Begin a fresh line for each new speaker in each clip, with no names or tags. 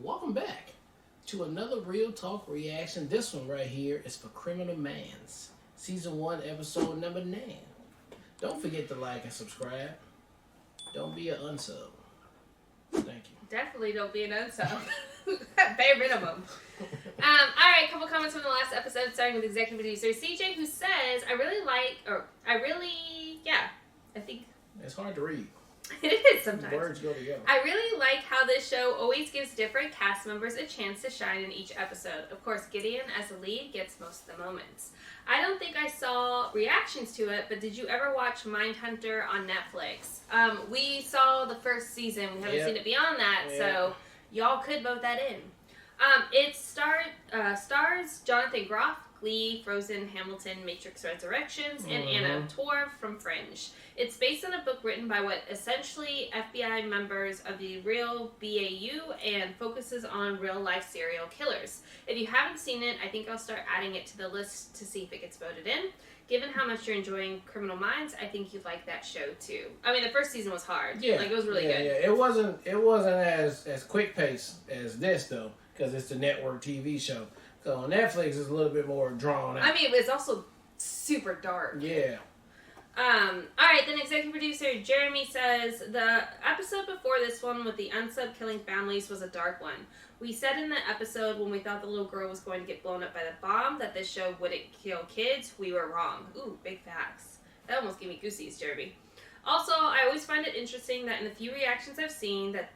Welcome back to another Real Talk reaction. This one right here is for Criminal Minds, Season 1, Episode number 9. Don't forget to like and subscribe. Don't be an unsub. Thank you.
Definitely don't be an unsub. Bare minimum. Alright, a couple comments from the last episode, starting with executive producer CJ, who says, I think
It's hard to read.
it is sometimes.
Words go together.
I really like how this show always gives different cast members a chance to shine in each episode. Of course, Gideon, as the lead, gets most of the moments. I don't think I saw reactions to it, but did you ever watch Mindhunter on Netflix? We saw the first season. We haven't seen it beyond that, so y'all could vote that in. It stars Jonathan Groff, Glee, Frozen, Hamilton, Matrix Resurrections, and Anna Torv from Fringe. It's based on a book written by what essentially FBI members of the real BAU and focuses on real-life serial killers. If you haven't seen it, I think I'll start adding it to the list to see if it gets voted in. Given how much you're enjoying Criminal Minds, I think you'd like that show too. I mean, the first season was hard.
Yeah,
like it was really good.
Yeah, it wasn't as quick paced as this though, because it's the network TV show. So on Netflix, it's a little bit more drawn out.
I mean, it's also super dark.
Yeah.
Alright, then executive producer Jeremy says, the episode before this one with the unsub killing families was a dark one. We said in the episode when we thought the little girl was going to get blown up by the bomb that this show wouldn't kill kids. We were wrong. Ooh, big facts. That almost gave me goosies, Jeremy. Also, I always find it interesting that in the few reactions I've seen that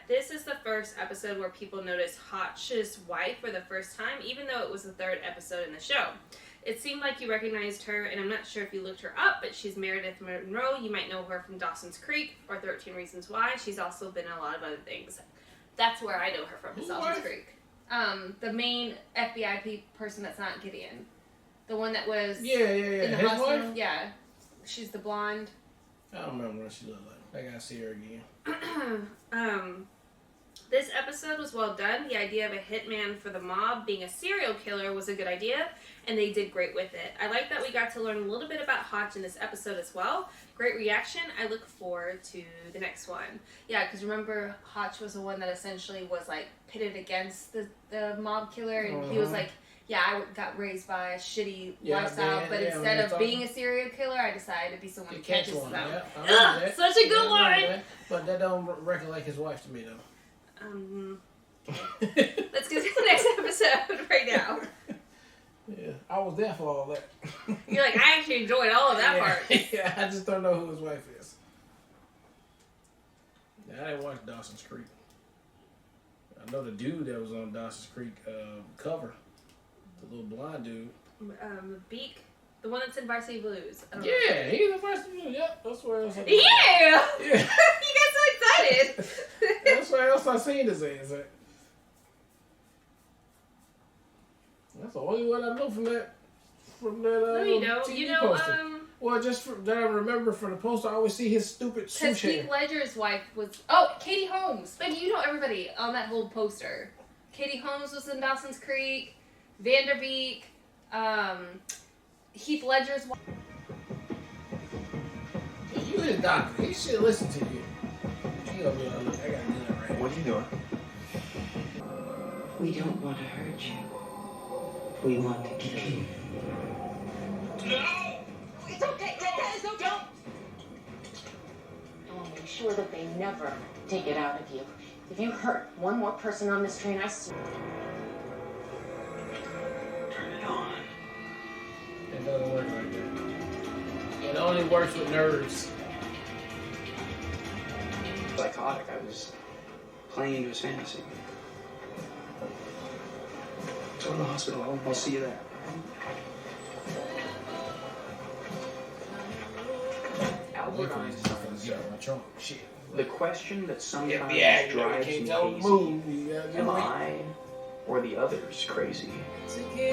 this is the first episode where people notice Hotch's wife for the first time, even though it was the third episode in the show. It seemed like you recognized her, and I'm not sure if you looked her up, but she's Meredith Monroe. You might know her from Dawson's Creek or 13 Reasons Why. She's also been in a lot of other things. That's where I know her from, is Dawson's Creek. The main FBI person that's not Gideon. The one that was in the
His
hospital.
wife?
Yeah. She's the blonde.
I don't remember what she looked like. I gotta see her again.
This episode was well done. The idea of a hitman for the mob being a serial killer was a good idea, and they did great with it. I like that we got to learn a little bit about Hotch in this episode as well. Great reaction. I look forward to the next one. Yeah, because remember, Hotch was the one that essentially was like pitted against the mob killer, and he was like, yeah, I got raised by a shitty lifestyle, but instead of being a serial killer, I decided to be someone who catches them.
Yeah,
such a good one!
But that don't recollect his wife to me, though.
Let's get to the next episode right now.
Yeah, I was there for all that.
You're like, I actually enjoyed all of that part.
Yeah, I just don't know who his wife is. I didn't watch Dawson's Creek. I know the dude that was on Dawson's Creek cover. The little blonde dude.
Beak. The one that's in Varsity Blues.
Yeah, he's in Varsity Blues. Yep, that's where else.
Yeah!
Yeah.
You got so excited.
That's where else I seen his ass at. That's the only one I know from that.
No, you don't.
TV
You know,
poster. Well, just that I remember from the poster, I always see his stupid
because
swoosh hair.
Heath Ledger's wife was... Oh, Katie Holmes. But you know everybody on that whole poster. Katie Holmes was in Dawson's Creek. Vanderbeek. Heath Ledger's wife.
You his doctor. He should listen to you. He gonna be like, look, I gotta do that right.
What are you doing?
We don't want to hurt you. We want to kill you.
No!
It's okay. That is okay. Don't. I'll make sure that they never take it out of you. If you hurt one more person on this train, I swear.
Turn it on.
It doesn't work like that. It only works with nerves.
Psychotic. I was playing into his fantasy. Go to the hospital. I'll see you there. Albert Einstein.
Shit.
The question that sometimes
Yeah,
drives
can't
me
tell
crazy:
the move. You gotta
am
do it.
I or the others crazy?
They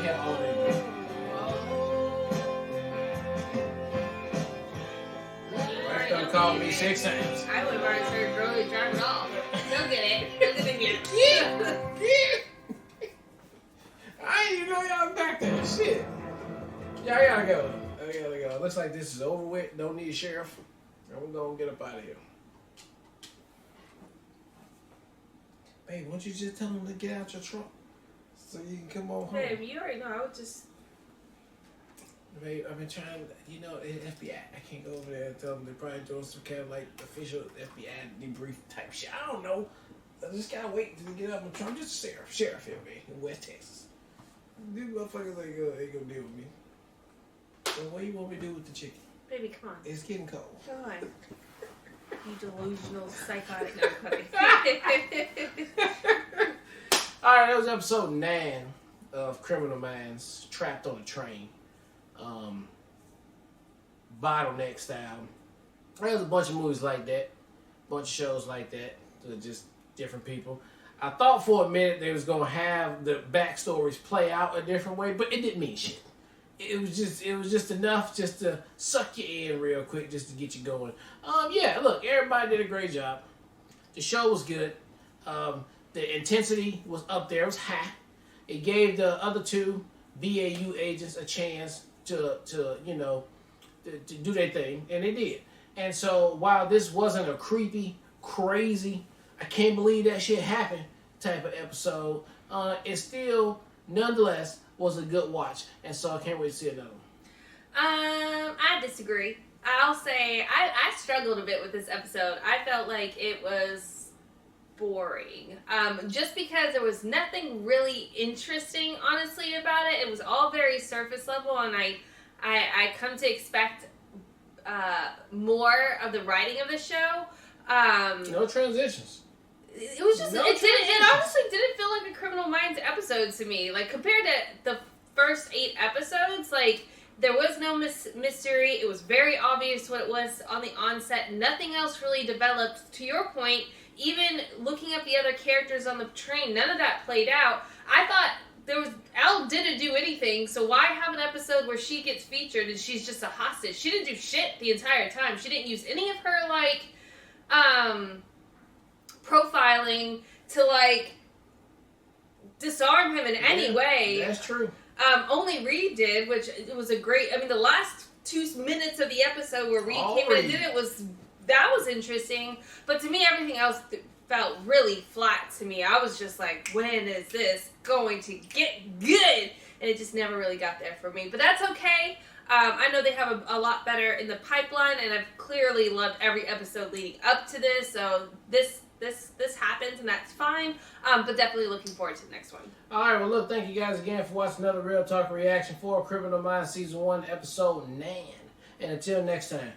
have all that. Wife's done called me 6 times.
I would have already started driving off. They'll get it. They'll get in here.
I didn't even know y'all was back there. Shit. Y'all gotta go. I gotta go. looks like this is over with. Don't need a sheriff. And we're going to get up out of here. Babe, why don't you just tell him to get out your trunk so you can come on home?
Babe, you already know. I would just...
Babe, I've been trying, FBI. I can't go over there and tell them they're probably doing some kind of like official FBI debrief type shit. I don't know. I just gotta wait till we get out my trunk. I'm just a sheriff here, man, in West Texas. These motherfuckers ain't gonna deal with me. So what do you want me to do with the chicken?
Baby, come on.
It's getting cold.
Come on. You delusional, psychotic. No, puppy.
Alright, that was episode 9 of Criminal Minds, Trapped on a Train. Bottleneck style. There's a bunch of movies like that. Bunch of shows like that. They're just different people. I thought for a minute they was going to have the backstories play out a different way, but it didn't mean shit. It was just enough just to suck you in real quick just to get you going. Yeah, look, everybody did a great job. The show was good. The intensity was up there. It was high. It gave the other two BAU agents a chance to do their thing, and they did. And so while this wasn't a creepy, crazy, I can't believe that shit happened type of episode, it still, nonetheless, was a good watch. And so I can't wait to see another one.
I disagree. I'll say I struggled a bit with this episode. I felt like it was boring. Just because there was nothing really interesting, honestly, about it. It was all very surface level, and I come to expect more of the writing of the show.
No transitions.
It was just, it honestly didn't feel like a Criminal Minds episode to me. Like, compared to the first 8 episodes, like, there was no mystery. It was very obvious what it was on the onset. Nothing else really developed. To your point, even looking at the other characters on the train, none of that played out. I thought Elle didn't do anything, so why have an episode where she gets featured and she's just a hostage? She didn't do shit the entire time. She didn't use any of her, like, profiling to, like, disarm him in any way.
That's true.
Only Reed did, which it was a great... I mean, the last 2 minutes of the episode where Reed came in and did it that was interesting. But to me, everything else felt really flat to me. I was just like, when is this going to get good? And it just never really got there for me. But that's okay. I know they have a lot better in the pipeline, and I've clearly loved every episode leading up to this. So this happens, and that's fine. But definitely looking forward to the next one.
All right, well, look, thank you guys again for watching another Real Talk reaction for Criminal Minds Season 1, Episode 9. And until next time,